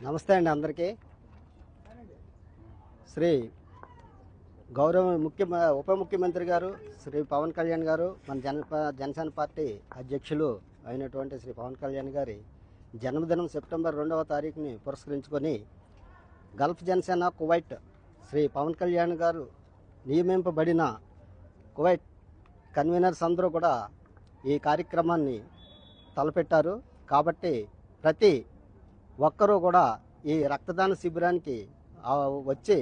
నమస్తే అండి అందరికీ. శ్రీ గౌరవ ఉప ముఖ్యమంత్రి గారు శ్రీ పవన్ కళ్యాణ్ గారు, మన జనసేన పార్టీ అధ్యక్షులు అయినటువంటి శ్రీ పవన్ కళ్యాణ్ గారి జన్మదినం సెప్టెంబర్ 2వ తారీఖుని పురస్కరించుకొని గల్ఫ్ జనసేన కువైట్ శ్రీ పవన్ కళ్యాణ్ గారు నియమింపబడిన కువైట్ కన్వీనర్స్ అందరూ కూడా ఈ కార్యక్రమాన్ని తలపెట్టారు. కాబట్టి ప్రతి ఒక్కరూ కూడా ఈ రక్తదాన శిబిరానికి వచ్చి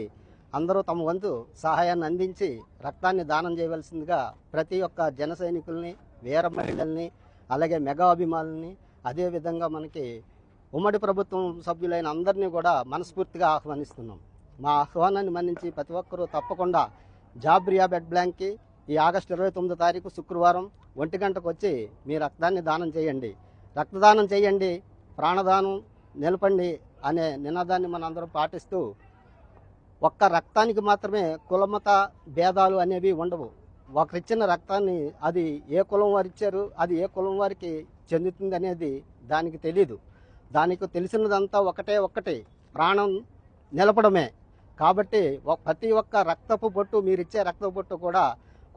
అందరూ తమ వంతు సహాయాన్ని అందించి రక్తాన్ని దానం చేయవలసిందిగా ప్రతి ఒక్క జన సైనికుల్ని, వీర మహిళల్ని, అలాగే మెగా అభిమానుల్ని, అదేవిధంగా మనకి ఉమ్మడి ప్రభుత్వం సభ్యులైన అందరినీ కూడా మనస్ఫూర్తిగా ఆహ్వానిస్తున్నాం. మా ఆహ్వానాన్ని మన్నించి ప్రతి ఒక్కరూ తప్పకుండా జాబ్రియా బెడ్ బ్లాంక్కి ఈ ఆగస్టు 29వ తారీఖు శుక్రవారం 1 గంటకు వచ్చి మీ రక్తాన్ని దానం చేయండి. రక్తదానం చేయండి, ప్రాణదానం నిలపండి అనే నినాదాన్ని మనందరం పాటిస్తూ ఒక్క రక్తానికి మాత్రమే కులమత భేదాలు అనేవి ఉండవు. ఒకరిచ్చిన రక్తాన్ని అది ఏ కులం వారు ఇచ్చారు, అది ఏ కులం వారికి చెందుతుంది అనేది దానికి తెలీదు. దానికి తెలిసినదంతా ఒకటే ప్రాణం నిలపడమే. కాబట్టి ప్రతి ఒక్క రక్తపు బొట్టు, మీరిచ్చే రక్తపు బొట్టు కూడా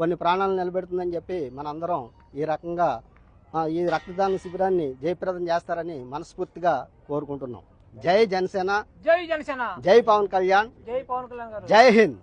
కొన్ని ప్రాణాలు నిలబెడుతుందని చెప్పి మనందరం ఈ రకంగా ఈ రక్తదాన శిబిరాన్ని జయప్రదం చేస్తారని మనస్ఫూర్తిగా కోరుకుంటున్నాం. జై జనసేన, జై జనసేన, జై పవన్ కళ్యాణ్, జై పవన్ కళ్యాణ్ గారు, జై హింద్.